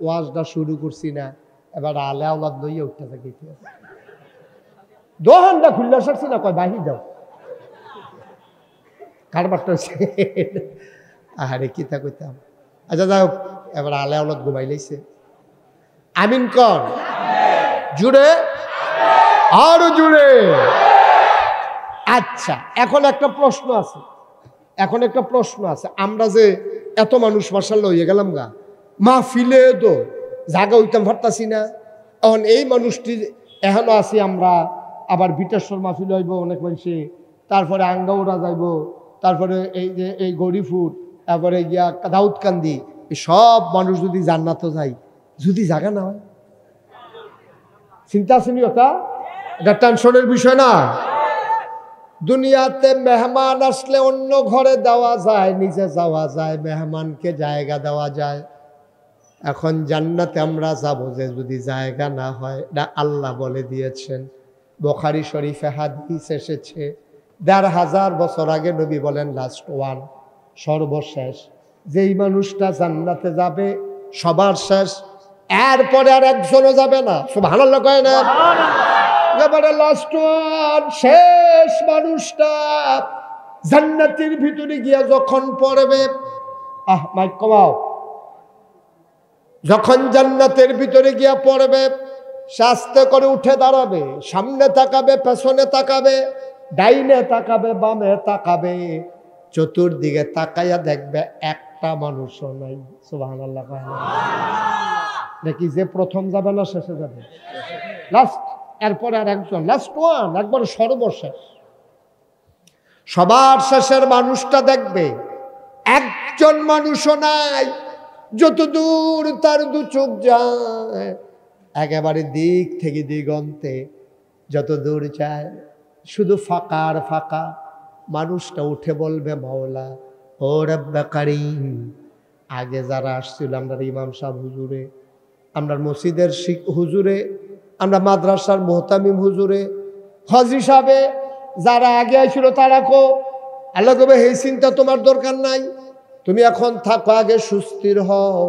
ওয়াজটা শুরু করছি না, এবার আলে আওলাদ লইয়া উঠতে থাকি। দোহানটা খুললে সারছি না, কয় বাহির যাও কারবারটা হচ্ছে। আরে কিতা কইতাম। আচ্ছা যাই হোক, এবার আলে আওলাদ ঘুমাই লাইছে। আমিন কর জুড়ে, আরো জুড়ে। আচ্ছা, এখন একটা প্রশ্ন আছে, আমরা যে এত মানুষ মাশাআল্লাহ হয়ে গেলাম গা, মাহফিলে তো জায়গা হইতাম পারতাছি না। এখন এই মানুষটি এখনো আছি আমরা, আবার বিটেশ্বর মাহফিল হইব অনেক মানুষে, তারপরে আঙ্গাউড়া যাইব, তারপরে এই যে এই গরিফুর, তারপরে গিয়া দাউদকান্দি, এই সব মানুষ যদি জান্নাতও যায়, যদি জায়গা না হয়, চিন্তা আসেনি ওটা? এটা টেনশনের বিষয় না? দুনিয়াতে মেহমান আসলে অন্য ঘরে দেওয়া যায়, নিজে যাওয়া যায়, মেহমানকে জায়গা দেওয়া যায়। এখন জান্নাতে আমরা যাব যে যদি জায়গা না হয়, এটা আল্লাহ বলে দিয়েছেন। বুখারী শরীফে হাদিস এসেছে, ১৫০০ বছর আগে নবী বলেন লাস্ট ওয়ান, সর্বশেষ যেই মানুষটা জান্নাতে যাবে সবার শেষ, এরপরে আর একজনও যাবে না। সুবহানাল্লাহ কয় না? এবারে লাস্ট ওয়ান, শেষ মানুষটা জান্নাতের ভিতরে গিয়া যখন পড়বে, মাইক কমাও, যখন জান্নাতের ভিতরে গিয়া পড়বে, আস্তে করে উঠে দাঁড়াবে, সামনে তাকাবে, পেছনে তাকাবে, ডাইনে তাকাবে, বামে তাকাবে, চতুর্দিকে তাকাইয়া দেখবে একটা মানুষও নাই। সুবহানাল্লাহ। নাকি যে প্রথম যাবে না শেষে যাবে? লাস্ট, এরপরে আর একজন, লাস্ট ওয়ান, একবার সর্বশেষ। সবার শেষের মানুষটা দেখবে একজন মানুষও নাই, যত দূর তার দু চোখ যায়, একেবারে দিক থেকে দিগন্তে যত দূর যায় শুধু ফাঁকা আর ফাঁকা। মানুষটা উঠে বলবে, মাওলা ও রব্বে কারীম, আগে যারা আসছিল, আমরা ইমাম সাহেব হুজুরে, আমরা মসজিদের হুজুরে, আমরা মাদ্রাসার মুহতামিম হুজুরে, হাজী সাহেবে, যারা আগে আসছিল তারা কো, আল্লাহ কবে এই চিন্তা তোমার দরকার নাই, তুমি এখন থাকো, আগে সুস্থির হও।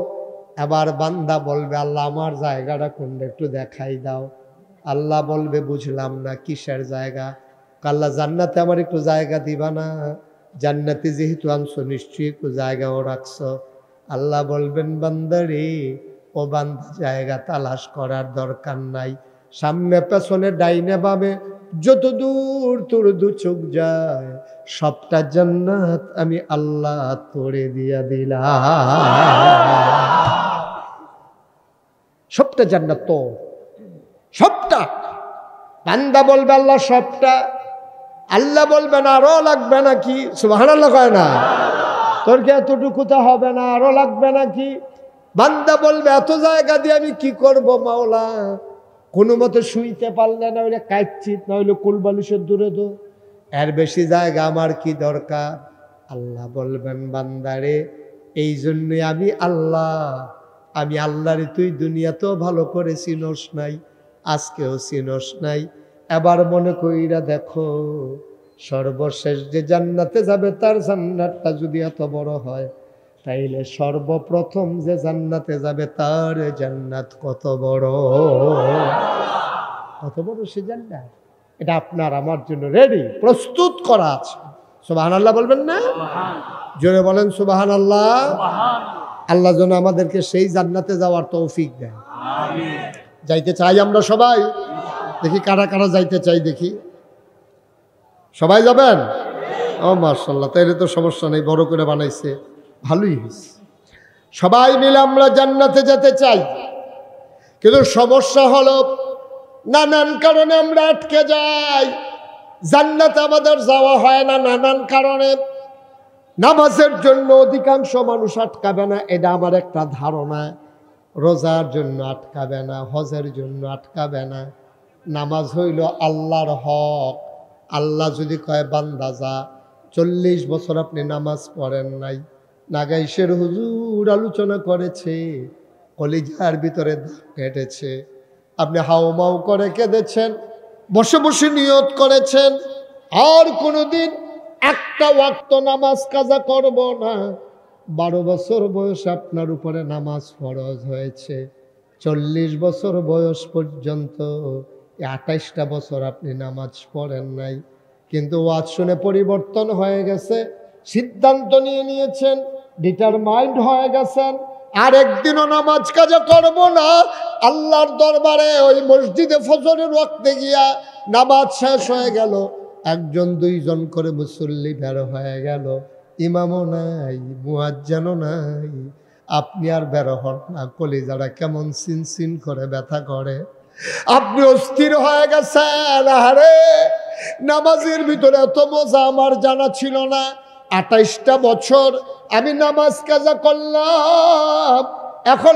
এবার বান্দা বলবে, আল্লাহ আমার জায়গাটা কোনটা একটু দেখাই দাও। আল্লাহ বলবে, বুঝলাম না, কিসের জায়গা? আল্লাহ জান্নাতে আমার একটু জায়গা দিবা না? জান্নাতে যেহেতু আনছো নিশ্চয়ই একটু জায়গাও রাখছো। আল্লাহ বলবেন, বান্দারে, ও বান্দা জায়গা তালাশ করার দরকার নাই, সামনে পেছনে ডাইনে বামে যত দূর তোর দু চোখ যায় সবটা জান্নাত আমি আল্লাহ তোরে দিয়া দিলাম। সবটা জান্নাত তো, সবটা। বান্দা বলবে, আল্লাহ সবটা। আল্লাহ বলবেন, আরো লাগবে নাকি? সুবহানাল্লাহ কয় না? তোর কি এতটুকুতে হবে না, আরো লাগবে নাকি? বান্দা বলবে, এত জায়গা দিয়ে আমি কি করব মাওলা? কোনো মতে শুইতে পারলে না, ওইটা কাচ্ছিত, না হইলে কুলবালিশের দূরে দো, এর বেশি জায়গা আমার কি দরকার? আল্লাহ বলবেন, বান্দারে, এই জন্যই আমি আল্লাহরে তুই দুনিয়াতেও ভালো করে চিনস নাই, আজকেও চিনস নাই। এবার মনে কইরা দেখো, সর্বশেষ যে জান্নাতে যাবে তার জান্নাতটা যদি এত বড় হয়, তাইলে সর্বপ্রথম যে জান্নাতে যাবে তার জান্নাত কত বড়, কত বড় সে জান্নাত। এটা আপনার আমার জন্য রেডি, প্রস্তুত করা আছে। সুবহানাল্লাহ বলবেন না? জোরে বলেন সুবহানাল্লাহ। আল্লাহ যেন আমাদেরকে সেই জান্নাতে যাওয়ার তৌফিক দেয়। যাইতে চাই আমরা সবাই? দেখি কারা কারা যাইতে চাই, দেখি। সবাই যাবেন? ও মাশাআল্লাহ, তাইলে তো সমস্যা নেই, বড় করে বানাইছে, ভালোই হয়েছে। সবাই মিলে আমরা জান্নাতে যেতে চাই, কিন্তু সমস্যা হলো নানান কারণে আমরা আটকে যাই, জান্নাতে আমাদের যাওয়া হয় না নানান কারণে। নামাজের জন্য অধিকাংশ মানুষ আটকাবে না, এটা আমার একটা ধারণা। রোজার জন্য আটকাবে না, হজের জন্য আটকাবে না। নামাজ হইল আল্লাহর হক। আল্লাহ যদি কয় বান্দা যা, 40 বছর আপনি নামাজ পড়েন নাই, নাগাইশের হুজুর আলোচনা করেছে, কলিজার ভিতরে কেটেছে, আপনি হাউমাউ করে কেঁদেছেন, বসে বসে নিয়ত করেছেন আর কোনোদিন একটা ওয়াক্ত নামাজ কাজা করব না, 12 বছর বয়সে আপনার উপরে নামাজ ফরজ হয়েছে, 40 বছর বয়স পর্যন্ত 28টা বছর আপনি নামাজ পড়েন নাই, কিন্তু ওয়াজ শুনে পরিবর্তন হয়ে গেছে, সিদ্ধান্ত নিয়েছেন, ডিটারমাইন্ড হয়ে গেছেন, আর একদিনও নামাজ কাজা করব না। আল্লাহর দরবারে ওই মসজিদে ফজরের ওয়াক্তে গিয়া নামাজ শেষ হয়ে গেল, 1 2 করে মুসল্লি বের হয়ে গেল, ইমামও নাই, মুয়াজ্জিনও নাই, আপনি আর বের হন না, কলিজাটা কেমন সিনসিন করে ব্যথা করে, আপনি অস্থির হয়ে গেছেন। আরে নামাজের ভিতরে এত মজা আমার জানা ছিল না, 28টা বছর আমি নামাজ কাজা করলাম, এখন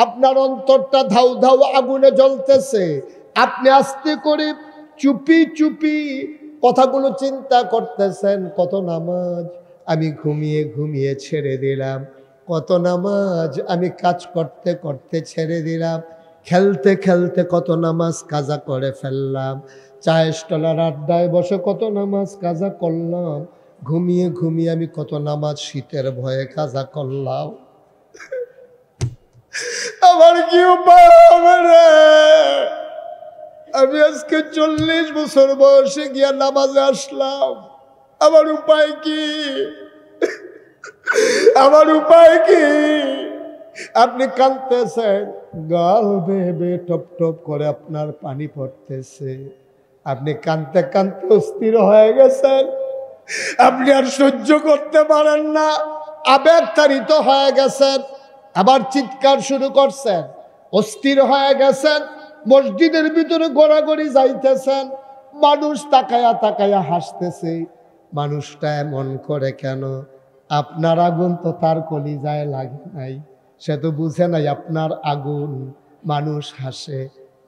আপনার অন্তরটা ধাউ ধাউ আগুনে জ্বলতেছে, আপনি আস্তে করে চুপি চুপি কথাগুলো চিন্তা করতেছেন, কত নামাজ আমি ঘুমিয়ে ঘুমিয়ে ছেড়ে দিলাম, কত নামাজ আমি কাজ করতে করতে ছেড়ে দিলাম, খেলতে খেলতে কত নামাজ কাজা করে ফেললাম, চায়ের স্টলের আড্ডায় বসে কত নামাজ কাজা করলাম, ঘুমিয়ে ঘুমিয়ে আমি কত নামাজ শীতের ভয়ে কাজা করলাম। আমার কি উপায় হবে রে? আমি আজকে 40 বছর বয়সে গিয়া নামাজে আসলাম, আমার উপায় কি? আমার উপায় কি? আপনি কাঁদতেছেন, গাল বেয়ে বেয়ে টপ টপ করে আপনার পানি পড়তেছে, আপনি কাঁদতে কাঁদতে অস্থির হয়ে গেছেন, আপনি আর সহ্য করতে পারেন না, আবেগ তাড়িত হয়ে গেছেন, আবার চিৎকার শুরু করছেন, অস্থির হয়ে গেছেন, মসজিদের ভিতরে ঘোরাঘুরি যাইতেছেন, মানুষ তাকায়া তাকায়া হাসতেছে, মানুষটা এমন করে কেন? আপনার আগুন তো তার কলিজায় লাগে নাই, সে তো বুঝে নাই আপনার আগুন, মানুষ হাসে।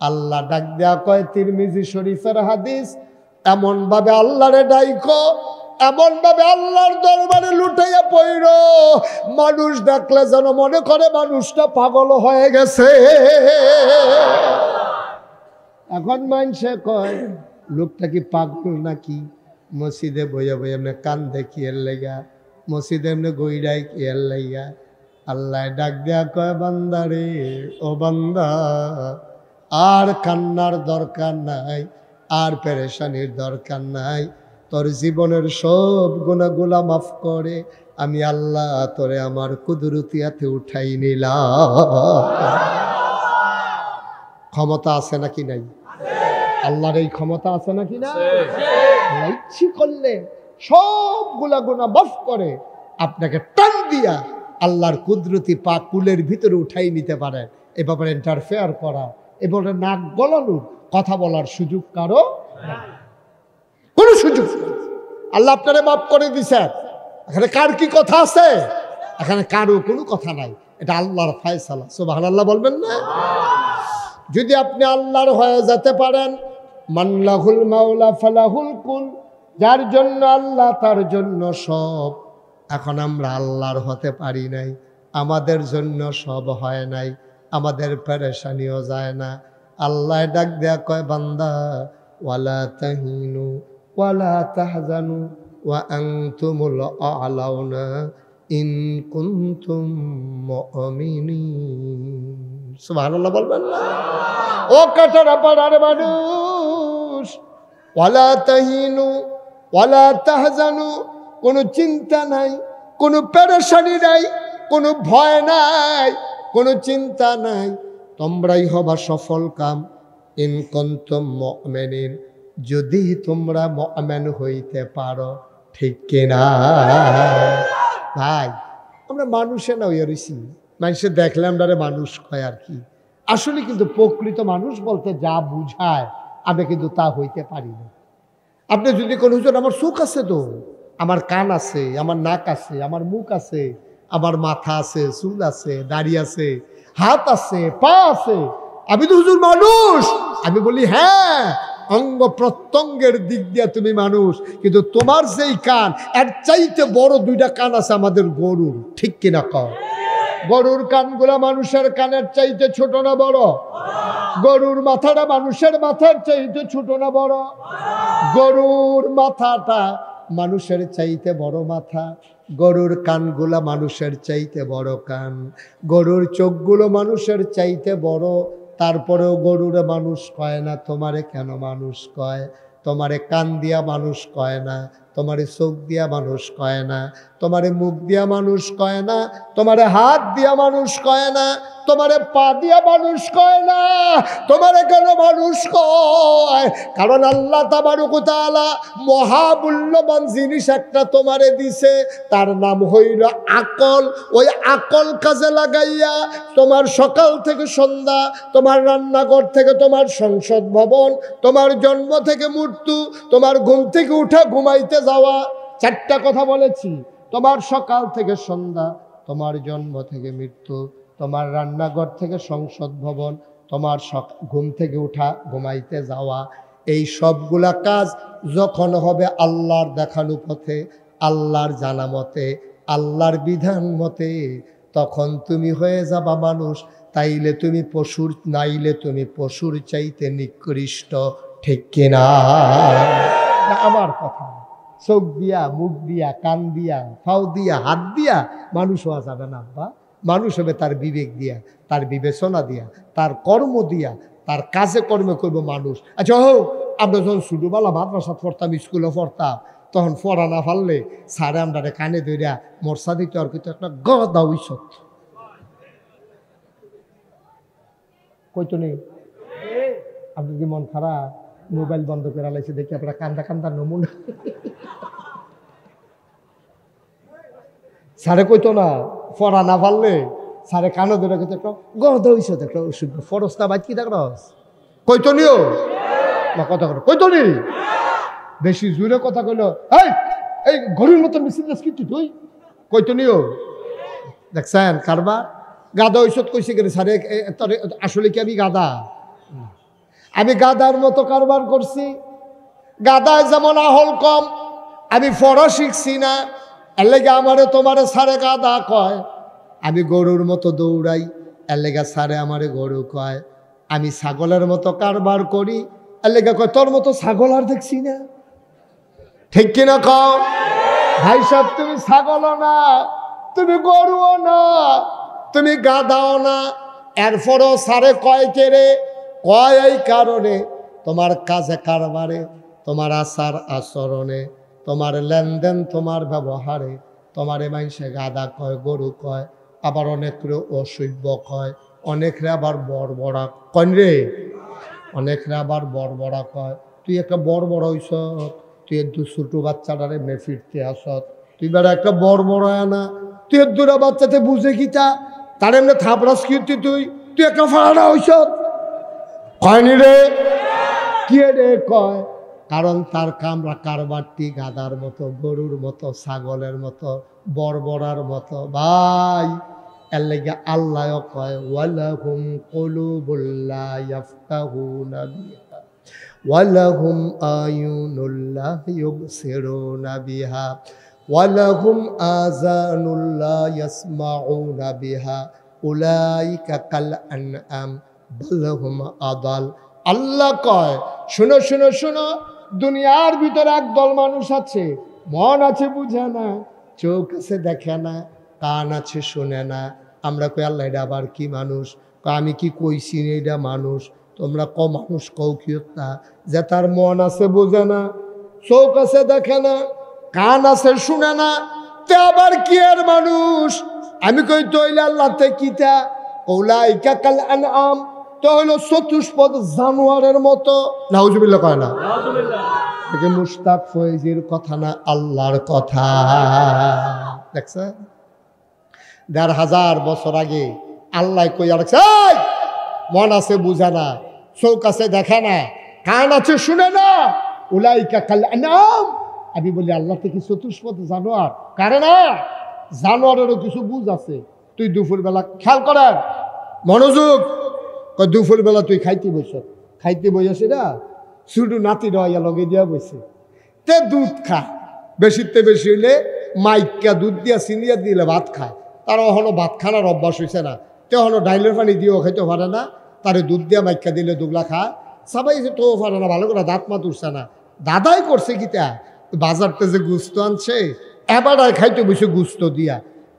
আল্লাহ ডাক দেয়া কয়, তিরমিজি শরীফের হাদিস, এমন ভাবে আল্লাহরে ডাইকো, এমন ভাবে আল্লাহর দরবারে লুটাইয়া পড়ল, মানুষ দেখলে যেন মনে করে মানুষটা পাগল হয়ে গেছে। এখন মানুষে কয়, লোকটা কি পাগল নাকি? মসজিদে বইয়া বইয়া এমনি কান্দে কি এর লেগা, মসজিদে এমনি গইরাই কি এর লেগা? আল্লাহ ডাক দেয়া কয়, বান্দা রে, ও বান্দা, আর কান্নার দরকার নাই, আর পেরেশানির দরকার নাই, তোর জীবনের সব গুনাহগুলা মাফ করে আমি আল্লাহ তোরে আমার কুদরতিয়াতে উঠাই নিলাম। ক্ষমতা আছে নাকি নাই? আল্লাহর এই ক্ষমতা আছে নাকি না? ইচ্ছে করলে সবগুলা গুনাহ মাফ করে আপনাকে টান দিয়া আল্লাহর কুদরতি পা কুলের ভিতরে উঠাই নিতে পারে। এ ব্যাপারে ইন্টারফেয়ার করা, এবারে নাক গলানোর, কথা বলার সুযোগ কারো নাই, কোনো সুযোগ নেই। আল্লাহ আপনারে মাফ করে দিছেন, এখানে কার কি কথা আছে? এখানে কারো কোনো কথা নাই, এটা আল্লাহর ফয়সালা। সুবহানাল্লাহ বলবেন না? যদি আপনি আল্লাহর হয়ে যেতে পারেন, মানলাহুল মাওলা ফালাহুল কুল, যার জন্য আল্লাহ তার জন্য সব। এখন আমরা আল্লাহর হতে পারি নাই, আমাদের জন্য সব হয় নাই, আমাদের পেরেশানিও যায় না। আল্লাহ ডাক দেয়া কয়, বান্দা, ওয়ালা তাহিনু ওয়ালা তাহজানু ওয়া আনতুমুল আ'লাউনা ইন কুনতুম মুমিনিন। সুবহানাল্লাহ বলবেন না? ও কাটারা পাড়ার মানুষ, ওয়ালা তাহিনু ওয়ালা তাহজানু, কোনো চিন্তা নাই, কোনো পেরেশানি নাই, কোনো ভয় নাই, কোনো চিন্তা নাই, তোমরাই হবা সফল কাম। ইন কুনতুম মুমিনিন, যদি তোমরা মুমিন হইতে পারো, ঠিক কিনা ভাই? আমরা মানুষে না হইয়া রইছি, মানুষে দেখলে আমরা মানুষ কয় আর কি, আসলে কিন্তু প্রকৃত মানুষ বলতে যা বুঝায় আমি কিন্তু তা হইতে পারি না। আপনি যদি কোনো হুজুর, আমার চোখ আছে তো, আমার কান আছে, আমার নাক আছে, আমার মুখ আছে, আমার মাথা আছে, চুল আছে, দাড়ি আছে, হাত আছে, পা আছে, আমি তো হুজুর মানুষ। আমি বলি, হ্যাঁ, অঙ্গ প্রত্যঙ্গের দিক দিয়ে তুমি মানুষ, কিন্তু তোমার যেই কান, এর চাইতে বড় 2টা কান আছে আমাদের গরুর, ঠিক কিনা কও? গরুর কানগুলা মানুষের কানের চাইতে ছোট না বড়? গরুর মাথাটা মানুষের মাথার চাইতে ছোট না বড়? গরুর মাথাটা মানুষের চাইতে বড় মাথা। গরুর কানগুলা মানুষের চাইতে বড় কান, গরুর চোখগুলো মানুষের চাইতে বড়, তারপরেও গরুরে মানুষ কয় না। তোমারে কেন মানুষ কয়? তোমারে কান দিয়া মানুষ কয় না, তোমারে চোখ দিয়া মানুষ কয় না, তোমারে মুখ দিয়া মানুষ কয় না, তোমারে হাত দিয়া মানুষ কয় না, তোমারে পা দিয়া মানুষ কয় না। তোমারে কেন মানুষ কয়? কারণ আল্লাহ তাবারক ওয়া তাআলা মহামূল্যবান জিনিস একটা তোমারে দিছে, তার নাম হইল আকল। ওই আকল কাজে লাগাইয়া তোমার সকাল থেকে সন্ধ্যা, তোমার রান্নাঘর থেকে তোমার সংসদ ভবন, তোমার জন্ম থেকে মৃত্যু, তোমার ঘুম থেকে উঠা ঘুমাইতে যাওয়া, চারটা কথা বলেছি। তোমার সকাল থেকে সন্ধ্যা, তোমার জন্ম থেকে মৃত্যু, তোমার রান্নাঘর থেকে সংসদ ভবন, তোমার ঘুম থেকে উঠা ঘুমাইতে যাওয়া, এই সবগুলা কাজ যখন হবে আল্লাহর দেখানো পথে, আল্লাহর জানা মতে, আল্লাহর বিধান মতে, তখন তুমি হয়ে যাবা মানুষ। তাইলে তুমি পশুর, নাইলে তুমি পশুর চাইতে নিকৃষ্ট। ঠিক কিনা? আমার কথা, চোখ দিয়া, মুখ দিয়া, কান দিয়া, ফাও দিয়া, হাত দিয়া মানুষ হওয়া যাবে না আব্বা। মানুষ হবে তার বিবেক দিয়া, তার বিবেচনা দিয়া, তার কর্ম দিয়া, তার কাজে কর্মে করবো মানুষ। আচ্ছা হোক, আমরা যখন ছোটবেলা মাদ্রাসা পড়তাম, স্কুলে পড়তাম, তখন পড়া না পারলে স্যারে আমরা কানে ধরিয়া মর্সা দিত, আর কিন্তু একটা গদা উইসত কইতো নেই। আপনার কি মন খারাপ? মোবাইল বন্ধ করে লাইছে দেখি আপনারা কান্দা কান্দা নমুনা। স্যারে কইতো না, পড়া না পারলে স্যারে কানে ধরে কইতো একটা গদা উইসত, একটা ওষুধ ফরস্তা বাইত কি দেখরস কইতো নিও না, কথা কর কইতো নি। বেশি জোরে কথা কইলো, এই গরুর মতো মিছিল কিন্তু তুই কইতো নিও। দেখছেন কারবার? গাদা ঔষধ কইছে কেন স্যারে? আসলে কি আমি গাদা? আমি গাদার মতো কারবার করছি। গাদায় যেমন আহল কম, আমি ফরা শিখছি না, এর লেগে আমারে তোমারে স্যারে গাদা কয়। আমি গরুর মতো দৌড়াই, এর লেগে স্যারে আমারে গরু কয়। আমি ছাগলের মতো কারবার করি, এর লেগে কয় তোর মতো ছাগল আর দেখছি না। ঠিক কিনা কও? ভাই সাহেব, তুমি ছাগলও না, তুমি গরুও না, তুমি গাদাও না, এরপরও স্যারে কয় কেরে? কয় এই কারণে তোমার কাজে কারবারে, তোমার আচার আচরণে, তোমার লেনদেন, তোমার ব্যবহারে তোমারে মানুষে গাদা কয়, গরু কয়, আবার অনেকরে অসভ্য কয়, অনেকরে আবার বড়বড়া কয় রে, অনেকরে আবার বড়বড়া কয়। তুই একটা বড়বড় হইস, তুই একটু ছোটো বাচ্চাটারে মে ফিরতে আসত, তুই বেড়া একটা বড়বড় না, তুই দুরা বাচ্চাতে বুঝে কিতা তার এমনি থাপড়াস কীর্তি, তুই একটা ফাড়া হইস কয়নি রে? কি রে কয়? কারণ তার কামরা কারবারটি গাদার মতো, গরুর মতো, ছাগলের মতো, বড়বড়ার মতো। ভাই এর লেগে আল্লাহ কয় ওয়ালাহুম কুলুবুল লা ইয়াফকাহুনা বিহা ওয়ালাহুম আয়ুনুল লা ইউবসিরুনা বিহা ওয়ালাহুম আযানুল লা ইয়াসমাউনা বিহা উলাইকা কাল আনআম বাল হুম আদাল। আল্লাহ কয় শুনো শুনো শুনো, দুনিয়ার ভিতরে একদল মানুষ আছে, মন আছে বুঝে না, চোখ আছে দেখে না, কান আছে শুনে না। আমরা কই আল্লাহ এটা আবার কি মানুষ? আমি কি কইছি এটা মানুষ? তোমরা ক মানুষ কও কি না, যে তার মন আছে বুঝে না, চোখ আছে দেখে না, কান আছে শুনে না, তে আবার কি আর মানুষ? আমি কই তৈলে আল্লাহতে কিতা উলাইকা কাল আনআম, তো হইলো চতুষ্পদ জানোয়ারের মতো। নাউজুবিল্লাহ কয় না? নাউজুবিল্লাহ। মুশতাক ফয়েজির কথা না, আল্লাহর কথা। দেখছেন ১৫০০ বছর আগে আল্লাহ কইয়া রাখছে, মন আছে বুঝে না, চোখ আছে দেখে না, কান আছে শুনে না, উলাইকা কাল আনআম। আমি বলি আল্লাহ থেকে চতুষ্পদ জানোয়ার কারে না? জানোয়ারেরও কিছু বুঝ আছে। তুই দুপুরবেলা খেয়াল করেন, মনোযোগ, দুপুরবেলা তুই খাইতে বসে না, শুধু নাতি রয়া লগে দিয়া বসে, তে দুধ খায়, বেশিতে বেশি হইলে মাইকা দুধ দিয়া চিনিয়া দিলে ভাত খায়। তার হলো ভাত খানার অভ্যাস হয়েছে না, তে হলো ডাইলের পানি দিয়েও খাইতে পারে না, তারে দুধ দিয়া মাইকা দিলে দুগলা খায়, সবাই তো পারে না, ভালো করে দাঁত মাত উঠছে না। দাদাই করছে কিতা, বাজারতে যে গুস্ত আনছে এবারায় খাইতে বসে গুস্ত দিয়া,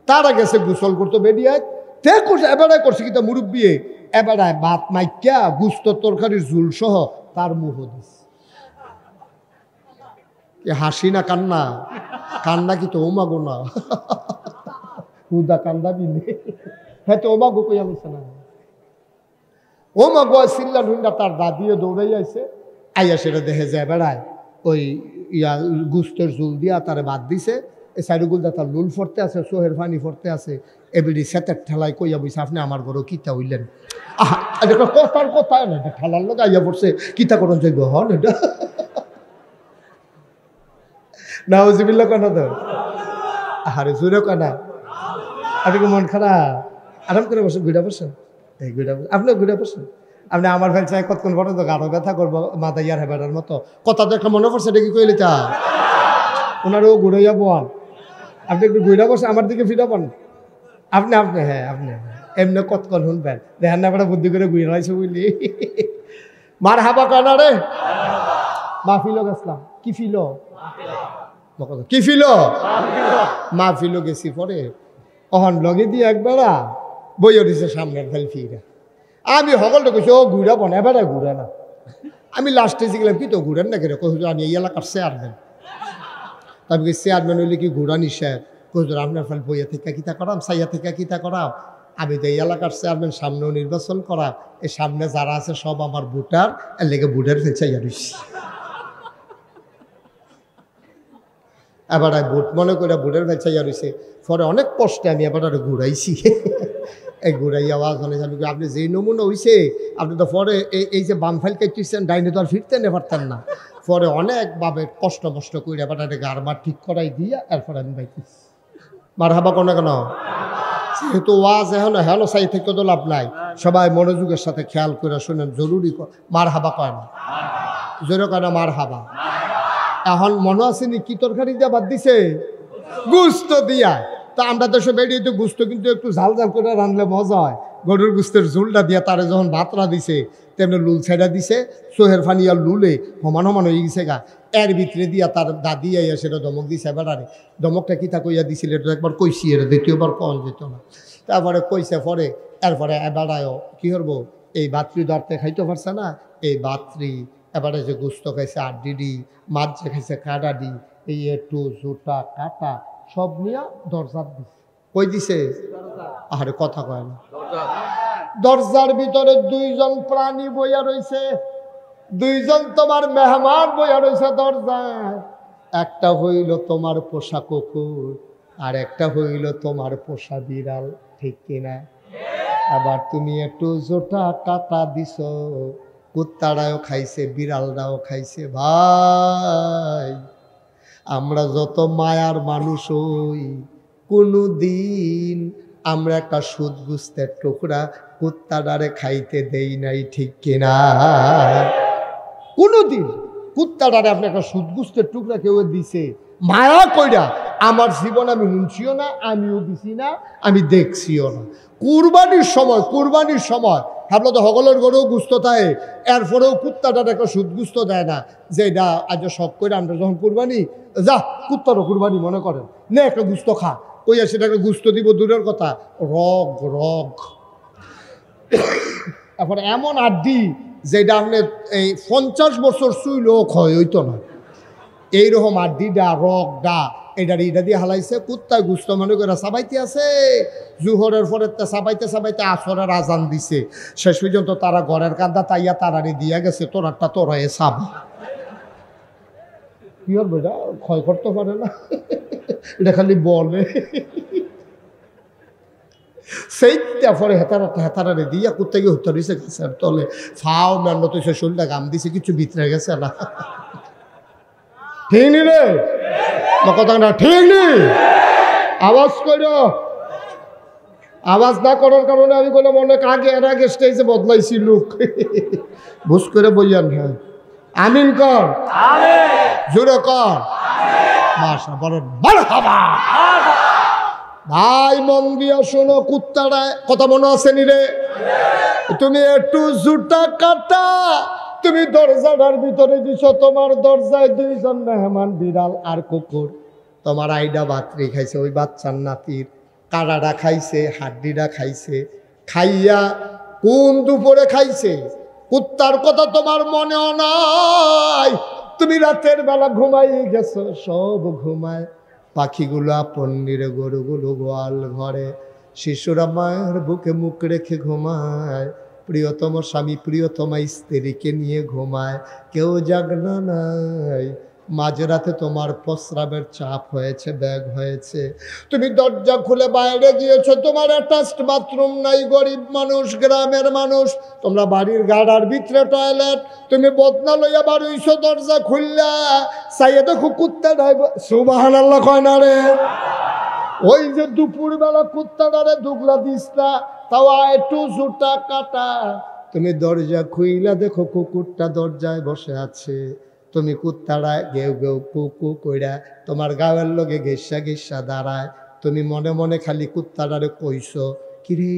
তারা গেছে গোসল করতো বেরিয়ায়, তে করছে এবারায় করছে কি তা মুরব্বী, এবারায় ভাত মাইকা গুস্ত তরকারির ঝুল সহ তার মুহ দিস। হাসি না কান্না? কান্না কি তো ওমাগো না, হুদা কান্দা বিনে, হ্যাঁ তো ওমাগো কইয়া বলছে না, ওমাগো সিল্লার হুন্ডা তার দাদিও দৌড়াই আইছে, আইয়া সেটা দেখে যায় বেড়ায় ওই গুস্তের ঝুল দিয়া তারে ভাত দিছে, এই সাইডগুলদা তার লুল ফরতে আছে, সোহের পানি ফরতে আছে, এবিডি সেতের ঠেলায় কইয়া বইছে আপনি আমার ঘরও কিতা হইলেন। আহা এটা কথার কথা না, এটা ঠেলার লোক আইয়া পড়ছে কিতা করুন যাইব হন এটা নাউজুবিল্লাহ কেন তো, আরে জোরে কেনা, আপনি মন খারাপ, আরাম করে বসেন, ঘুরে বসেন, এই ঘুরে বসেন, আপনিও ঘুরে বসেন। আপনি আমার ফেল চাই কতক্ষণ পরে তো গাঢ় ব্যথা করবো মাথা ইয়ার হেবাটার মতো, কথা তো একটা মনে পড়ছে, এটা কি কইলে চা ওনারও ঘুরাইয়া বোন, আপনি একটু ঘুরে বসে আমার দিকে ফিরে পান আপনি, আপনি হ্যাঁ আপনি এমনি কতক্ষণ শুনবেন, দেখেন না একটা বুদ্ধি করে ঘুরে রাইছে বুঝলি। মার হাবা কানা রে, মা ফিলো গেছিলাম, কি ফিলো কি ফিলো, মা ফিলো গেছি পরে অহন লগে দিয়ে একবেলা বইয়া দিছে সামনের ফেল ফিরা, আমি সকলটা কইছি ও ঘুরা বনে এবারে ঘুরে না, আমি লাস্টে শিখলাম কি তো ঘুরেন না কেন, কহুজুর আমি এই এলাকার চেয়ারম্যান, তবে চেয়ারম্যান হইলে কি ঘুরা নিষেধ, কহুজুর আপনার ফেল বইয়া থেকে কিতা করাম, সাইয়া থেকে কিতা করাম, আমি তো এই এলাকার চেয়ারম্যান, সামনেও নির্বাচন করা, এই সামনে যারা আছে সব আমার ভোটার, এর লেগে ভোটার ফেল চাইয়া দিচ্ছি, এবার ভোট মনে করে ভোটের ফেল চাইয়া রয়েছে, পরে অনেক কষ্টে আমি এবার ঘুরাইছি, এই ঘুরাই আওয়াজ অনেক, আমি আপনি যেই নমুনা হয়েছে আপনি তো পরে এই যে বাম ফাইল কেটেছেন ডাইনে তো আর ফিরতে নে পারতেন না, পরে অনেকভাবে কষ্ট করে এবার গার মার ঠিক করাই দিয়া এরপরে আমি বাইতেছি। মার হাবা কোনো কেন, যেহেতু ওয়াজ এখন হেলো সাই থেকে তো লাভ নাই, সবাই মনোযোগের সাথে খেয়াল করে শোনেন, জরুরি মার হাবা কয় না, জোরে কয় না মার হাবা। এখন মনে আসেনি কি তরকারি দিয়া বাদ দিছে, গুস্ত দিয়া, তা আমরা দেশে বেরিয়ে তো গুস্ত কিন্তু একটু ঝাল ঝাল করে রানলে মজা হয়, গরুর গুস্তের ঝোলটা দিয়া তারে যখন ভাতরা দিছে তেমনি লুল ছেড়া দিছে, সোহের ফানি আর লুলে সমান সমান হয়ে গেছে গা, এর ভিতরে দিয়া তার দাদি আইয়া সেটা দমক দিছে, এবারে দমকটা কিতা কইয়া দিছিল এটা একবার কইছি, এর দ্বিতীয়বার কন যেত না, তারপরে কইছে পরে এরপরে এবারায়ও কী করবো, এই বাত্রি দাঁড়তে খাইতে পারছে না, এই বাত্রি এবারে যে গুস্ত খাইছে আড্ডিডি, মাছ যে খাইছে কাডাডি, এই একটু জোটা কাটা সব নিয়ে দরজার দিছে, কই দিছে, আরে কথা কয় না, দরজার ভিতরে দুইজন প্রাণী বইয়া রয়েছে, দুইজন তোমার মেহমান বইয়া রয়েছে দরজায়, একটা হইল তোমার পোষা কুকুর আর একটা হইল তোমার পোষা বিড়াল, ঠিক কিনা, আবার তুমি একটু জোটা কাটা দিছ, কুত্তারাও খাইছে বিড়ালরাও খাইছে, ভাই আমরা যত মায়ার মানুষ হই কোনো দিন আমরা একটা সুদ গুস্তের টুকরা কুত্তাটারে খাইতে দেই নাই, ঠিক কিনা, কোনোদিন কুত্তাটারে আপনি একটা সুদ গুস্তের টুকরা কেউ দিছে মায়া কইরা, আমার জীবন আমি শুনছিও না, আমিও দিছি না, আমি দেখছিও না। কুরবানির সময় ভাবলো তো সকলের গরুও গুস্ত থাকে, এরপরেও কুত্তাটার একটা সুদ গুস্ত দেয় না, যে এটা আজ সব করে আমরা যখন কুরবানি যা কুত্তারও কুরবানি মনে করেন নে একটা গুস্ত খা, কইয়া সেটাকে গুস্ত দিব দূরের কথা, রগ তারপরে এমন আড্ডি যেটা আপনি এই 50 বছর শুইলেও ক্ষয় হইতো না, এইরকম আড্ডিডা রগডা এটা দিয়ে হালাইছে, কুত্তায় গুস্ত মনে করে চাবাইতে আছে, জুহরের পরে চাবাইতে আসরের আজান দিছে, শেষ পর্যন্ত তারা ঘরের কান্দা তাইয়া তারারে দিয়া গেছে, তোরারটা তোরাই চাব, কি হবে এটা ক্ষয় করতে পারে না, এটা খালি বলে সেইটা পরে হেতারারে দিয়া কুত্তা গিয়ে হত্যা দিছে গাছের তলে, ফাও মেন্নত সে শরীরটা গাম দিছে, কিছু ভিতরে গেছে না, ঠিক নি রে কথা না, ঠিক নি, আওয়াজ করো, আওয়াজ না করার কারণে আমি বললাম অনেক আগে এর আগে স্টেজে বদলাইছি লোক, বুঝ করে বইয়ান, হ্যাঁ আমিন কর, জোরে কর, মাশা বড় মারহাবা। ভাই মন দিয়া শোনো, কুত্তাটা কথা মনে আছে নি রে, তুমি একটু জুটা কাটা তুমি দরজাটার ভিতরে দিছ, তোমার দরজায় দুইজন মেহমান বিড়াল আর কুকুর, তোমার আইডা বাতরি খাইছে, ওই বাচ্চার নাতির কাড়াটা খাইছে, হাড্ডিটা খাইছে, খাইয়া কোন দুপুরে খাইছে কুত্তার কথা তোমার মনেও নাই। তুমি রাতের বেলা ঘুমাই গেছো, সব ঘুমায়, পাখিগুলো আপন নিরে, গরুগুলো গোয়াল ঘরে, শিশুরা মায়ের বুকে মুখ রেখে ঘুমায়, প্রিয়তম স্বামী প্রিয়তমা স্ত্রীকে নিয়ে ঘুমায়, কেউ জাগনা নাই। মাঝরাতে তোমার প্রস্রাবের চাপ হয়েছে, ব্যাগ হয়েছে, তুমি দরজা খুলে বাইরে গিয়েছো, তোমার অ্যাটাচড বাথরুম নাই, গরিব মানুষ, গ্রামের মানুষ, তোমরা বাড়ির গাড়ার ভিতরে টয়লেট, তুমি বদনা লইয়া বাড়িছো, দরজা খুললা চাইয়ে দেখো কুত্তা ডাইব, সুবহানাল্লাহ কয় না রে? ওই যে দুপুরবেলা কুত্তাটারে দুগলা দিসলা, তাও একটু জুতা কাটা, তুমি দরজা খুইলা দেখো কুকুরটা দরজায় বসে আছে, তুমি কুত্তারা গেউ গেউ কুকু কইরা তোমার গাওয়ের লগে ঘেসা ঘেসা দাঁড়ায়, তুমি মনে মনে খালি কুত্তাটারে কইছো, কিরে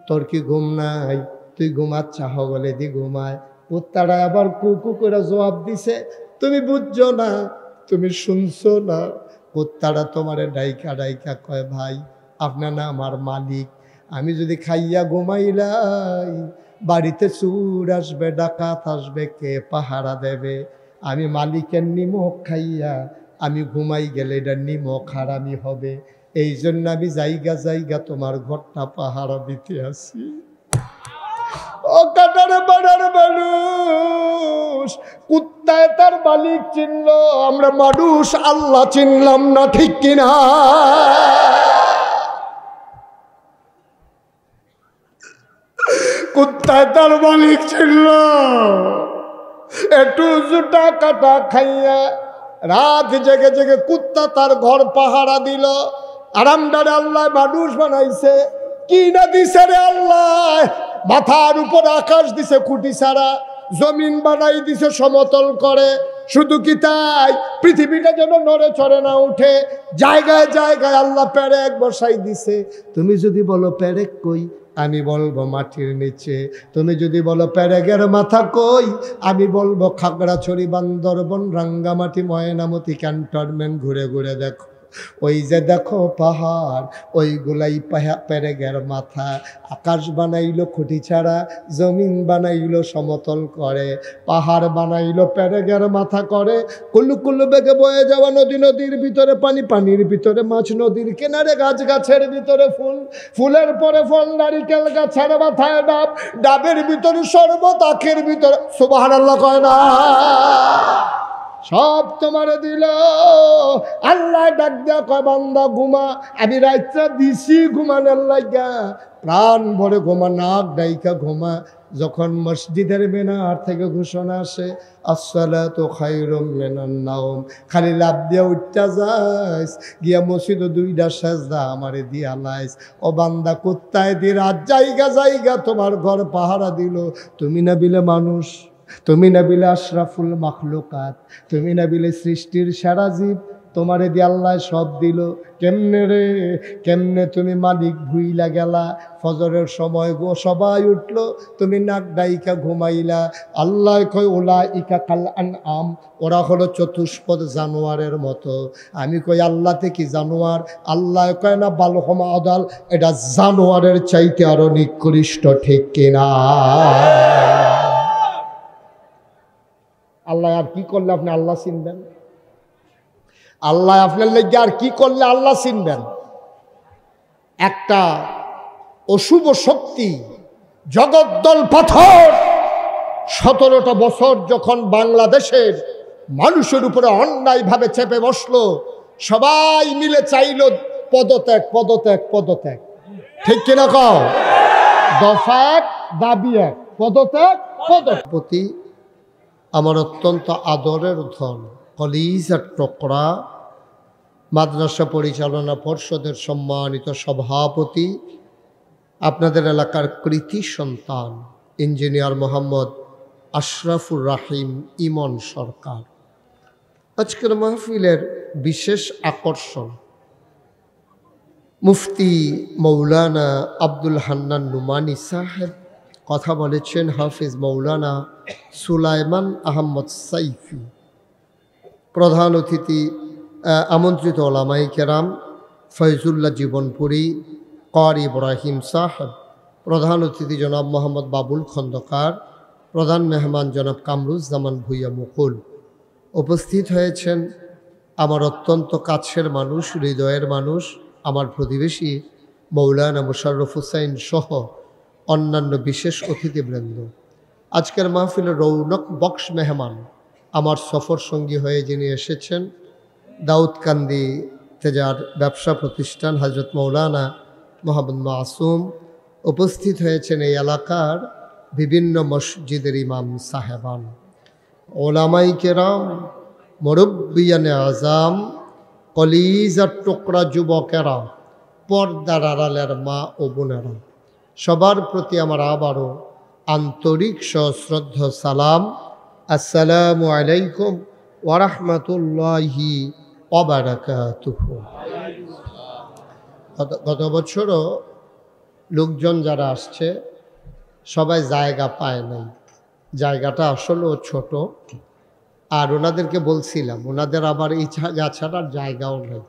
তোর কি ঘুম নাই, তুই ঘুমাচ্ছা, বলে দি ঘুমায়, কুত্তারা আবার কুকু করে জবাব দিছে, তুমি বুঝছো না, তুমি শুনছো না, কুত্তারা তোমারে ডাইকা ডাইকা কয়, ভাই আপনার না আমার মালিক, আমি যদি খাইয়া ঘুমাইলাই বাড়িতে চুর আসবে, ডাকাত আসবে, কে পাহারা দেবে? আমি মালিকের নিমক খাইয়া আমি ঘুমাই গেলে এটা নিমক হারামি হবে, এই জন্য আমি জায়গা জায়গা তোমার ঘরটা পাহারা দিতে আসি। ও কাটারে পাড়ার মানুষ, কুত্তায় তার মালিক চিনল, আমরা মানুষ আল্লাহ চিনলাম না, ঠিক কিনা? কুত্তায় তার মালিক চিনল, একটু জুটা কাটা খাইয়া রাত জেগে জেগে কুত্তা তার ঘর পাহারা দিল। আরামদারে আল্লাহ মানুষ বানাইছে, কি না দিছে রে আল্লাহ? মাথার উপর আকাশ দিছে খুঁটি ছাড়া, জমিন বানাই দিছে সমতল করে, শুধু কি তাই, পৃথিবীটা যেন নড়ে চড়ে না উঠে, জায়গায় জায়গায় আল্লাহ পেরেক বসাই দিছে। তুমি যদি বলো পেরেক কই, আমি বলবো মাটির নিচে, তুমি যদি বলো পেরেকের মাথা কই, আমি বলবো খাগড়াছড়ি, বান্দরবন, রাঙ্গামাটি, ময়নামতি ক্যান্টনমেন্ট ঘুরে ঘুরে দেখো, ওই যে দেখো পাহাড়, ওইগুলাই পেরেকের মাথা। আকাশ বানাইলো খুঁটি ছাড়া, জমিন বানাইলো সমতল করে, পাহাড় বানাইলো পেরেকের মাথা করে, কুল্লু কুল্লু বেগে বয়ে যাওয়া নদী, নদীর ভিতরে পানি, পানির ভিতরে মাছ, নদীর কিনারে গাছ, গাছের ভিতরে ফুল, ফুলের পরে ফল, নারিকেল গাছের মাথায় ডাব, ডাবের ভিতরে শরবত, আখের ভিতরে, সুবহানাল্লাহ কয় না? সব তোমারে দিল। আল্লাহ ডাক দেয়া কয়, বান্দা ঘুমা, আমি রাইতটা দিছি ঘুমানোর লাগা, প্রাণ ভরে ঘুমা, নাক ডাইকা ঘুমা। যখন মসজিদের মিনার থেকে ঘোষণা আসে, আসসালাতু খায়রুম মিনান নাওম, খালি লাভ দিয়া উঠটা যাইস, গিয়া মসজিদে দুইটা সেজদা আমারে দিয়া লাইস। ও বান্দা, কুত্তায় দি রাত জায়গা জায়গা তোমার ঘর পাহারা দিল, তুমি না বিলে মানুষ, তুমি না বিলে আশরাফুল মাখলুকাত, তুমি না বিলে সৃষ্টির সারা জীব, তোমারে দিয়ে আল্লাহ সব দিল। কেমনে রে, কেমনে তুমি মালিক ভুইলা গেলা? ফজরের সময় গো সবাই উঠলো, তুমি নাক ডাইকা ঘুমাইলা। আল্লাহ কয় ওলা ইকা কাল আনআম, ওরা হলো চতুষ্পদ জানোয়ারের মতো। আমি কই আল্লাহতে কি জানোয়ার? আল্লাহ কয় না বালহম আদাল, এটা জানোয়ারের চাইতে আরো নিকৃষ্ট, ঠিক কিনা? আল্লাহ আর কি করলে আপনি আল্লাহ চিনবেন? আল্লাহ আপনার লেগে আর কি করলে আল্লাহ চিনবেন? একটা অশুভ শক্তি, জগদ্দল পাথর, 17টা বছর যখন বাংলাদেশের মানুষের উপরে অন্যায়ভাবে চেপে বসলো, সবাই মিলে চাইল পদত্যাগ, পদত্যাগ, পদত্যাগ, ঠিক কিনা কও? দফা এক, দাবি এক, পদত্যাগ, পদত্যাগ। আমার অত্যন্ত আদরের ধন, কলিজার টুকরা, মাদ্রাসা পরিচালনা পর্ষদের সম্মানিত সভাপতি, আপনাদের এলাকার কৃতি সন্তান ইঞ্জিনিয়ার মোহাম্মদ আশরাফুর রাহিম ইমন সরকার। আজকের মাহফিলের বিশেষ আকর্ষণ মুফতি মৌলানা আব্দুল হান্নান নুমানি সাহেব। কথা বলেছেন হাফিজ মৌলানা সুলাইমান আহমদ সাইফি। প্রধান অতিথি আমন্ত্রিত ওলামাই কেরাম, ফয়জুল্লাহ জীবনপুরী, কারি ইব্রাহিম সাহেব, প্রধান অতিথি জনাব মোহাম্মদ বাবুল খন্দকার, প্রধান মেহমান জনাব কামরুজ্জামান ভুইয়া মুকুল, উপস্থিত হয়েছেন আমার অত্যন্ত কাছের মানুষ, হৃদয়ের মানুষ, আমার প্রতিবেশী মৌলানা মোশাররফ হুসাইন সহ অন্যান্য বিশেষ অতিথিবৃন্দ। আজকের মাহফিলের রৌনক বক্স মেহমান, আমার সফর সঙ্গী হয়ে যিনি এসেছেন, দাউদকান্দি তেজার ব্যবসা প্রতিষ্ঠান হজরত মৌলানা মোহাম্মদ মাসুম, উপস্থিত হয়েছেন এই এলাকার বিভিন্ন মসজিদের ইমাম সাহেবান, ওলামাই কেরাম, মুরব্বিয়ানে আজাম, কলিজার টুকরা যুবকেরা, পর্দার আড়ালের মা ও বোনেরা, সবার প্রতি আমার আবারও আন্তরিক সশ্রদ্ধ সালাম। আসসালামু আলাইকুম ওয়া রাহমাতুল্লাহি ওয়া বারাকাতুহু। গত বছরও লোকজন যারা আসছে সবাই জায়গা পায় নাই, জায়গাটা আসলেও ছোট, আর ওনাদেরকে বলছিলাম ওনাদের আবার এই জায়গা ছাড়ার জায়গাও নেই,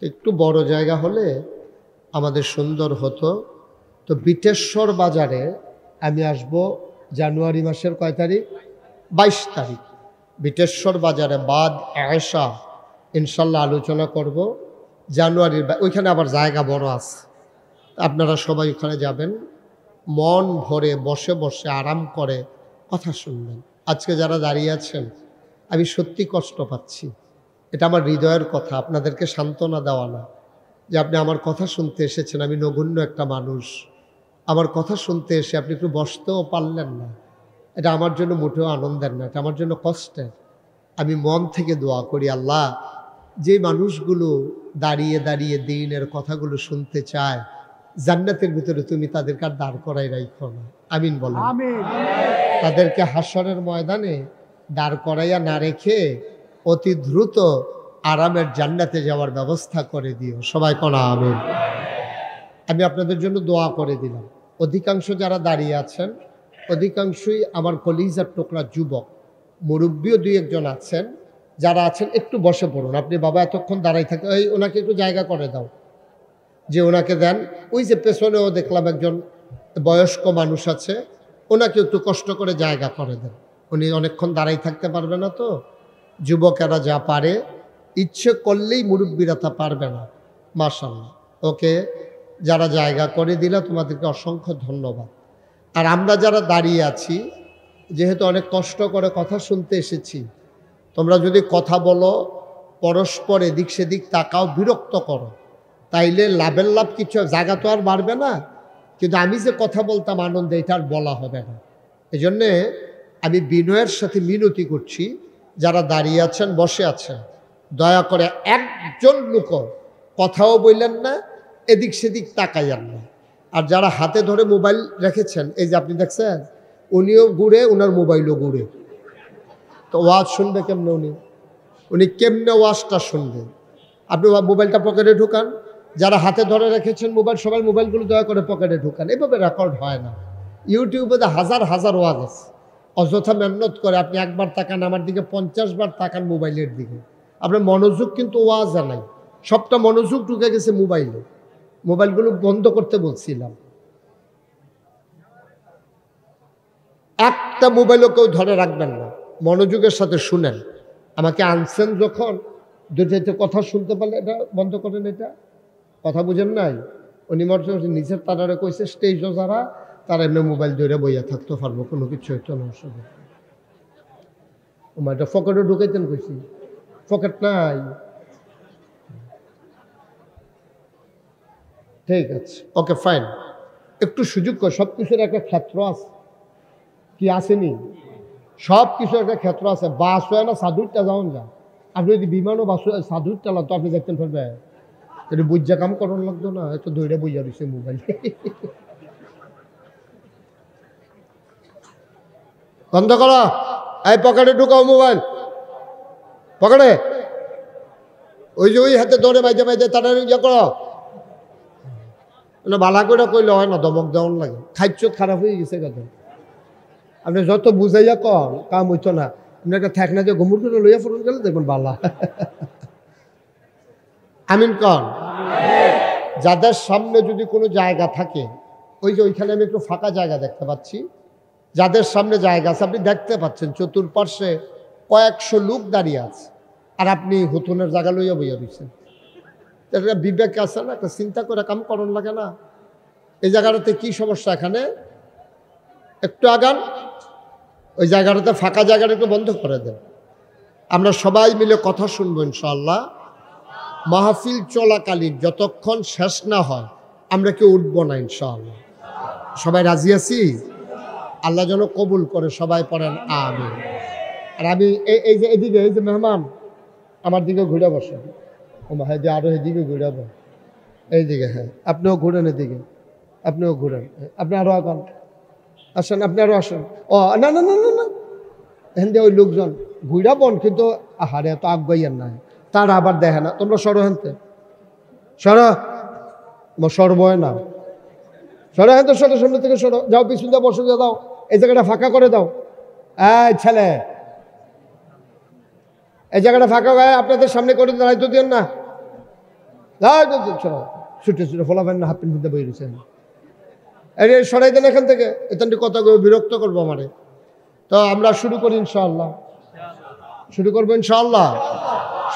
একটু বড় জায়গা হলে আমাদের সুন্দর হতো। তো বিটেশ্বর বাজারে আমি আসব জানুয়ারি মাসের কয় তারিখ? 22 তারিখ। বিটেশ্বর বাজারে বাদ আয়েশা ইনশাল্লাহ আলোচনা করব জানুয়ারির। ওইখানে আবার জায়গা বড় আছে, আপনারা সবাই ওখানে যাবেন, মন ভরে বসে বসে আরাম করে কথা শুনবেন। আজকে যারা দাঁড়িয়ে আছেন আমি সত্যি কষ্ট পাচ্ছি, এটা আমার হৃদয়ের কথা, আপনাদেরকে সান্ত্বনা দেওয়া না যে আপনি আমার কথা শুনতে এসেছেন। আমি নগণ্য একটা মানুষ, আমার কথা শুনতে এসে আপনি একটু বসতেও পারলেন না, এটা আমার জন্য মোটেও আনন্দের না, এটা আমার জন্য কষ্টের। আমি মন থেকে দোয়া করি, আল্লাহ, যে মানুষগুলো দাঁড়িয়ে দাঁড়িয়ে দ্বীনের কথাগুলো শুনতে চায়, জান্নাতের ভিতরে তুমি তাদেরকে আর দাঁড় করাই রাখো না, আমিন বলো। তাদেরকে হাসরের ময়দানে দাঁড় করাইয়া না রেখে অতি দ্রুত আরামের জান্নাতে যাওয়ার ব্যবস্থা করে দিও, সবাই কোন আমিন। আমি আপনাদের জন্য দোয়া করে দিলাম। অধিকাংশ যারা দাঁড়িয়ে আছেন অধিকাংশই আমার কলিজার টুকরা যুবক, মুরব্বীও দুই একজন আছেন, যারা আছেন একটু বসে পড়ুন। আপনি বাবা এতক্ষণ দাঁড়াই থাকে, ওই ওনাকে একটু জায়গা করে দাও, যে ওনাকে দেন। ওই যে পেছনেও দেখলাম একজন বয়স্ক মানুষ আছে, ওনাকে একটু কষ্ট করে জায়গা করে দেন, উনি অনেকক্ষণ দাঁড়াই থাকতে পারবে না। তো যুবকেরা যা পারে, ইচ্ছে করলেই মুরব্বীরা তা পারবে না, মাশাআল্লাহ। ওকে, যারা জায়গা করে দিলা তোমাদেরকে অসংখ্য ধন্যবাদ। আর আমরা যারা দাঁড়িয়ে আছি, যেহেতু অনেক কষ্ট করে কথা শুনতে এসেছি, তোমরা যদি কথা বলো, পরস্পর এদিক সেদিক তাকাও, বিরক্ত করো, তাইলে লাভের লাভ কিছু, জায়গা তো আর বাড়বে না, কিন্তু আমি যে কথা বলতাম আনন্দে, এটা আর বলা হবে না। এই জন্যে আমি বিনয়ের সাথে মিনতি করছি, যারা দাঁড়িয়ে আছেন বসে আছেন, দয়া করে একজন লোক কথাও বললেন না, এদিক সেদিক তাকাইয়েন না। আর যারা হাতে ধরে মোবাইল রেখেছেন, এই যে আপনি দেখছেন, উনিও ঘুরে, ওনার মোবাইলও ঘুরে, তো ওয়াজ শুনবে কেমনে? উনি কেমনে ওয়াজটা শুনবেন? আপনি মোবাইলটা পকেটে ঢুকান, যারা হাতে ধরে রেখেছেন মোবাইল, সবাই মোবাইলগুলো দয়া করে পকেটে ঢুকান। এভাবে রেকর্ড হয় না। ইউটিউবে হাজার হাজার ওয়াজ আছে, অযথা মেহনত করে আপনি একবার তাকান আমার দিকে, 50 বার তাকান মোবাইলের দিকে, আপনার মনোযোগ কিন্তু ওয়াজে নাই, সবটা মনোযোগ ঢুকে গেছে মোবাইলে। মোবাইলগুলো বন্ধ করতে বলছিলাম, একটা মোবাইলও কেউ ধরে রাখবেন না, মনোযোগের সাথে শুনেন। আমাকে আনছেন যখন, দুটাইতে কথা শুনতে পারলে এটা বন্ধ করেন, এটা কথা বুঝেন নাই। উনি নিজের তারারে কইছে, স্টেজও যারা, তারা এমনি মোবাইল ধরে বইয়া থাকতে পারবো, কোনো কিছু হইতো না, অসুবিধা। এটা পকেটে ঢুকাইতেন কইছি, পকেট নাই। ঠিক আছে, ওকে ফাইন, একটু সুযোগ কর, সব কিছুর একটা ক্ষেত্র আছে, কি আসেনি? সব কিছু একটা ক্ষেত্র আছে। বাস হয় না সাধুরটা যাওন যা, আপনি যদি বিমানও বাস সাধুরটা লাগতো, আপনি দেখতেন ফেলবে, এটা বুঝা কাম করার লাগতো না, এত ধৈর্য বুঝা দিচ্ছে মোবাইল। বন্ধ করো, এই পকেটে ঢুকাও মোবাইল, পকেটে, ওই যে ওই হাতে ধরে বাইতে বাইতে তারা ইয়ে করো না, বালা করে কইলে হয় না, দমক দেওয়ান লাগে। খাদ্য খারাপ হয়ে গেছে কথা, আপনি যত বুঝাইয়া কন কাম হইতো না। আপনি একটা থাক না যে ঘুমুর করে লইয়া ফোরন গেলে দেখবেন বালা। আমিন কন। যাদের সামনে যদি কোনো জায়গা থাকে, ওই যে ওইখানে আমি একটু ফাঁকা জায়গা দেখতে পাচ্ছি, যাদের সামনে জায়গা আছে আপনি দেখতে পাচ্ছেন চতুর্পার্শ্বে কয়েকশো লোক দাঁড়িয়ে আছে, আর আপনি হুতুনের জায়গা লইয়া বইয়া দিচ্ছেন। একটা বিবেক আছে না, একটা চিন্তা করে কাম করণ লাগে না? এই জায়গাটাতে কি সমস্যা? এখানে একটু আগান, ওই জায়গাটাতে ফাঁকা জায়গাটা একটু বন্ধ করে দেন। আমরা সবাই মিলে কথা শুনবো ইনশাআল্লাহ। মাহফিল চলাকালীন যতক্ষণ শেষ না হয় আমরা কেউ উঠবো না ইনশাআল্লাহ। সবাই রাজি আছি? আল্লাহ যেন কবুল করে, সবাই পড়েন আমিন। আর আমি এই যে এদিকে, এই যে মেহমান আমার দিকে ঘুরে বসে, ও মা হ্যাঁ আরো এদিকে ঘুরাবো, এইদিকে, হ্যাঁ আপনিও ঘুরেন, এদিকে আপনিও ঘুরেন, আপনি আরো আগান, আসেন, আপনি আরো আসেন। ও না না না না না, এখান দিয়ে ওই লোকজন ঘুরাবন, কিন্তু আহারে এত আগাইয়ার নাই, তারা আবার দেখে না। তোমরা সরো হেনতে, সরো, সরবয় না, সরো হেনতে, সরো, সামনে থেকে সরো, যাও পিছন দিয়ে বসে দিয়ে দাও, এই জায়গাটা ফাঁকা করে দাও। এই ছেলে, এই জায়গাটা ফাঁকা হয় আপনাদের সামনে করে দাঁড়াইতে দিন না, ছুটে ছুটে ফলাবেন না, হাফ প্যান্ট মধ্যে বই রয়েছেন, এই সরাই দেন এখান থেকে, এখানটি কথা বিরক্ত করবো আমারে। তো আমরা শুরু করি ইনশাআল্লাহ, শুরু করবো ইনশাআল্লাহ।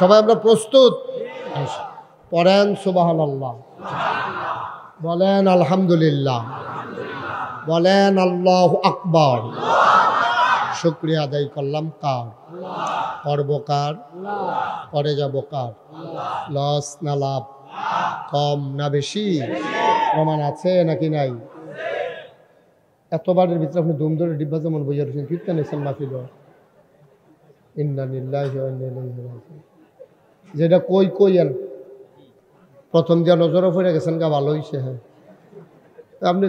সবাই আমরা প্রস্তুত? পড়েন সুবহানাল্লাহ, বলেন আলহামদুলিল্লাহ, বলেন আল্লাহু আকবার। শুকরিয়া আদায় করলাম কার? করব কার? করে যাব কার? লস না লাভ? কম না বেশি? প্রমাণ আছে নাকি নাই? এতবারের ভিতরে আপনি দুম ধরে ডিব্বা যেমন বইয়া রয়েছেন, কীর্তন এসেন মাফিল, ইন্না লিল্লাহি ওয়া ইন্না ইলাইহি রাজিউন। যেটা কই কইয়েন প্রথম দিয়া নজরে পড়ে গেছেন, গা ভালো হয়েছে। হ্যাঁ, আপনি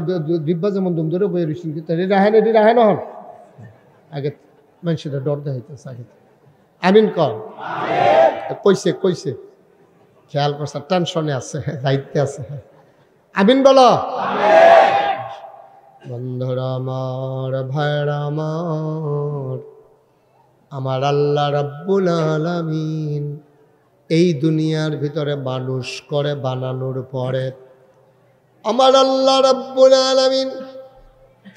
ডিব্বা যেমন দুম ধরে বইয়া রয়েছেন, কীর্তন এটি রাহেন হন আগে, মানুষেরা ডর দেখাইতেছে আগে। আমিন কর। কইছে কইছে, খেয়াল করছে, টেনশনে আছে, দায়িত্বে আছে। আমিন বলো। বন্ধুরা আমার, ভাইরা আমার, আমার আল্লাহ রাব্বুল আলামিন এই দুনিয়ার ভিতরে মানুষ করে বানানোর পরে আমার আল্লাহ রাব্বুল আলামিন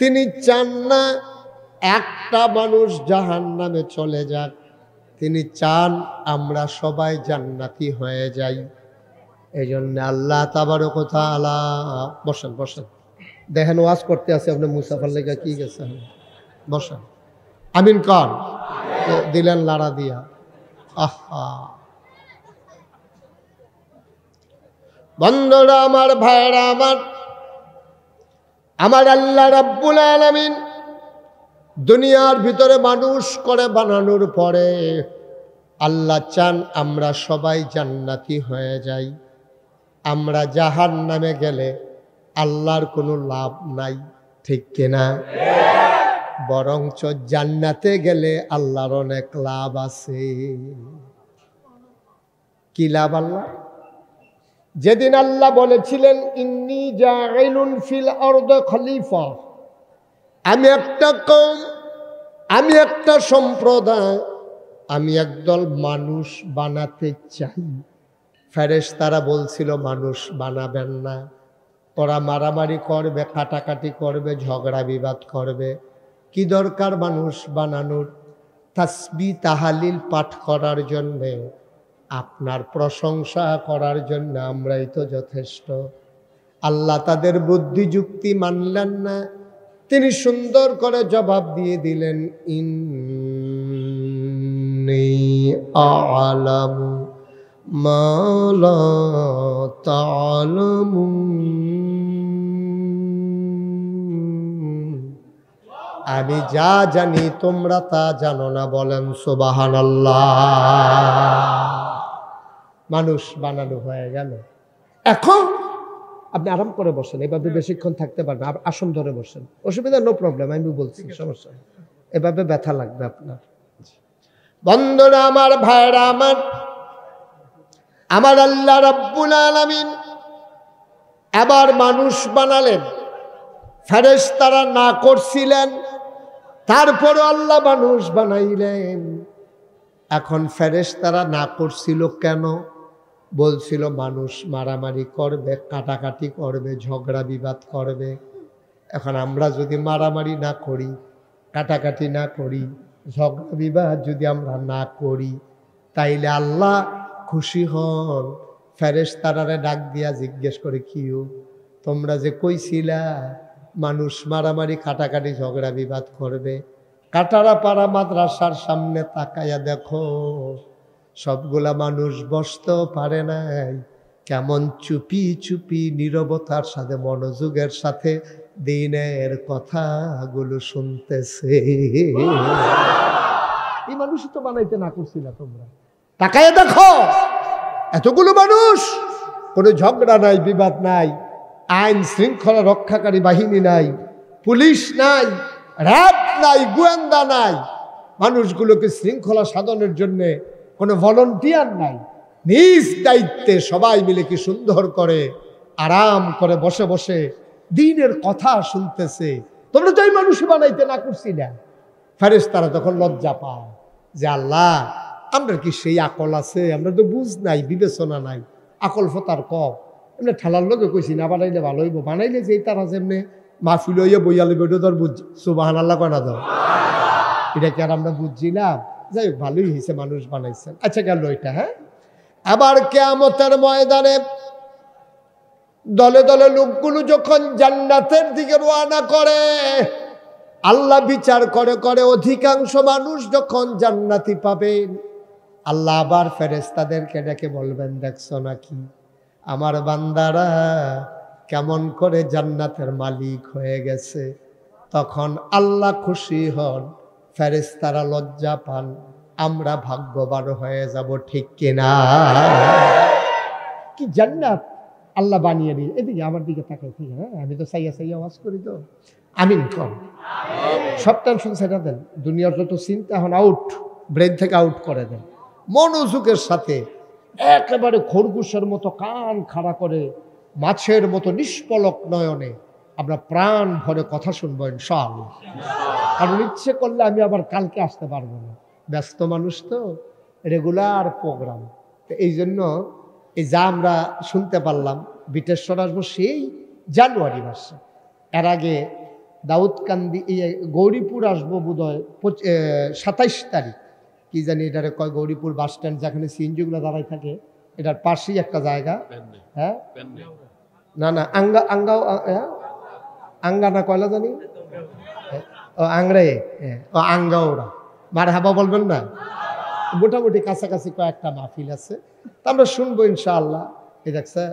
তিনি চান না একটা মানুষ জাহান্নামে চলে যাক, তিনি চান আমরা সবাই জান্নাতি হয়ে যাই। এই জন্য আল্লাহ তাবারক ওয়া তাআলা, বসেন বসেন, দেখেন ওয়াজ করতে আছে আপনি, মুসাফার লেগা কি গেছে, বসেন। আমিন কর। দিলেন লাড়া দিয়া, আহা। বন্ধুরা আমার, ভাইরা আমার, আমার আল্লাহ রাব্বুল আলামিন দুনিয়ার ভিতরে মানুষ করে বানানোর পরে আল্লাহ চান আমরা সবাই জান্নাতি হয়ে যাই। আমরা জাহান্নামে গেলে আল্লাহর কোনো লাভ নাই, ঠিক কিনা? বরঞ্চ জান্নাতে গেলে আল্লাহর অনেক লাভ আছে। কি লাভ? আল্লাহ যেদিন আল্লাহ বলেছিলেন ইন্নী জাইলুন ফিল আরদি খলিফা, আমি একটা কওম, আমি একটা সম্প্রদায়, আমি একদল মানুষ বানাতে চাই। ফেরেশতারা বলছিল মানুষ বানাবেন না, ওরা মারামারি করবে, কাটাকাটি করবে, ঝগড়া বিবাদ করবে, কি দরকার মানুষ বানানোর? তাসবিহ তাহলিল পাঠ করার জন্যে, আপনার প্রশংসা করার জন্য আমরাই তো যথেষ্ট। আল্লাহ তাদের বুদ্ধি যুক্তি মানলেন না, তিনি সুন্দর করে জবাব দিয়ে দিলেন ইন্নী আ'লামু মা লা তা'লামুন, আমি যা জানি তোমরা তা জানো না। বলেন সুবহানাল্লাহ। মানুষ বানানো হয়ে গেল। এখন আপনি আরাম করে বসেন, এভাবে বেশিক্ষণ থাকতে পারবেন, আসন ধরে বসেন, অসুবিধা নো প্রবলেম, আমি বলছি সমস্যা, এভাবে ব্যথা লাগবে আপনার। বন্ধুরা আমার, ভাইরা আমার, আমার আল্লাহ রাব্বুল আলামিন এবার মানুষ বানালেন। ফেরেশতারা না করছিলেন, তারপরে আল্লাহ মানুষ বানাইলেন। এখন ফেরেশতারা না করছিল কেন? বলছিল মানুষ মারামারি করবে, কাটাকাটি করবে, ঝগড়া বিবাদ করবে। এখন আমরা যদি মারামারি না করি, কাটাকাটি না করি, ঝগড়া বিবাদ যদি আমরা না করি, তাইলে আল্লাহ খুশি হন। ফেরেশতারে ডাক দিয়া জিজ্ঞেস করে, কিউ তোমরা যে কইছিলা মানুষ মারামারি কাটাকাটি ঝগড়া বিবাদ করবে, কাটারাপাড়া মাদ্রাসার সামনে তাকাইয়া দেখো সবগুলা মানুষ বসতেও পারে নাই, কেমন চুপি চুপি নীরবতার সাথে মনোযোগের সাথে দিনের কথাগুলো শুনতেছে। এই মানুষই তো বানাইতে না করছিল তোমরা। তাকাইয়া দেখো এতগুলো মানুষ, কোনো ঝগড়া নাই, বিবাদ নাই, আইন শৃঙ্খলা রক্ষাকারী বাহিনী নাই, পুলিশ নাই, র্যাব নাই, গোয়েন্দা নাই, মানুষগুলোকে শৃঙ্খলা সাধনের জন্য কোনো ভলান্টিয়ার নাই। নিজ দায়িত্বে সবাই মিলে কি সুন্দর করে আরাম করে বসে বসে দ্বীনের কথা শুনতেছে। তোমরা তো এই মানুষই বানাইতে না করছি না। ফেরেশতারা তখন লজ্জা পায় যে আল্লাহ আমরা কি সেই আকল আছে? আমরা তো বুঝ নাই, বিবেচনা নাই, আকল ফতার কম। এমনি ঠেলার লোকে কইছি না বানাইলে ভালো হইব, বানাইলে যে তারা যেমনি মাহফিল হইয়া বইয়া লইব এটা তোর বুঝ সুবহানাল্লাহ কয় না। তো এটা কি আর আমরা বুঝছিলাম? যাই হোক, ভালোই হয়েছে মানুষ বানাইছেন। আচ্ছা গেল এটা। হ্যাঁ, আবার কিয়ামতের ময়দানে দলে দলে লোকগুলো যখন জান্নাতের দিকে রওনা করে, আল্লাহ বিচার করে করে অধিকাংশ মানুষ যখন জান্নাতি পাবেন, আল্লাহ আবার ফেরেশতাদেরকে ডেকে বলবেন, দেখছো নাকি আমার বান্দারা কেমন করে জান্নাতের মালিক হয়ে গেছে। তখন আল্লাহ খুশি হন, ফেরেশতারা লজ্জা পান, আমরা ভাগ্যবান হয়ে যাব। ঠিক কিনা? কি জান্নাত আল্লাহ বানিয়ে দিয়ে। এদিকে আমার দিকে তাকাই, ঠিক? হ্যাঁ, আমি তো সাইয়া সাইয়া আওয়াজ করি তো। আমিন কর। সব টেনশন সেটা দেন, দুনিয়ার যত চিন্তা এখন আউট, ব্রেন থেকে আউট করে দেন। মনোযোগের সাথে একেবারে খরগোশের মতো কান খাড়া করে মাছের মতো নিষ্পলক নয়নে আমরা প্রাণ ভরে কথা শুনবো ইনশাআল্লাহ। কারণ ইচ্ছে করলে আমি আবার কালকে আসতে পারবো না, ব্যস্ত মানুষ তো, রেগুলার প্রোগ্রাম। তো এই জন্য এই যা আমরা শুনতে পারলাম, বিটেশ্বর আসবো সেই জানুয়ারি মাসে। এর আগে দাউদকান্দি গৌরীপুর আসবো বোধহয় 27 তারিখ, কি জানি এটারে কয়, গৌরীপুর বাস স্ট্যান্ড যেখানে সিএনজিগুলো দাঁড়াই থাকে, এটার পাশেই একটা জায়গা। হ্যাঁ, না না, আঙ্গাও আঙ্গা না কয়লা জানি, ও আংরে, ও আঙ্গাওরা, মার হাবা বলবেন না। মোটামুটি কাছাকাছি কয়েকটা মাহফিল আছে, তা আমরা শুনবো ইনশাআল্লাহ। এই দেখছেন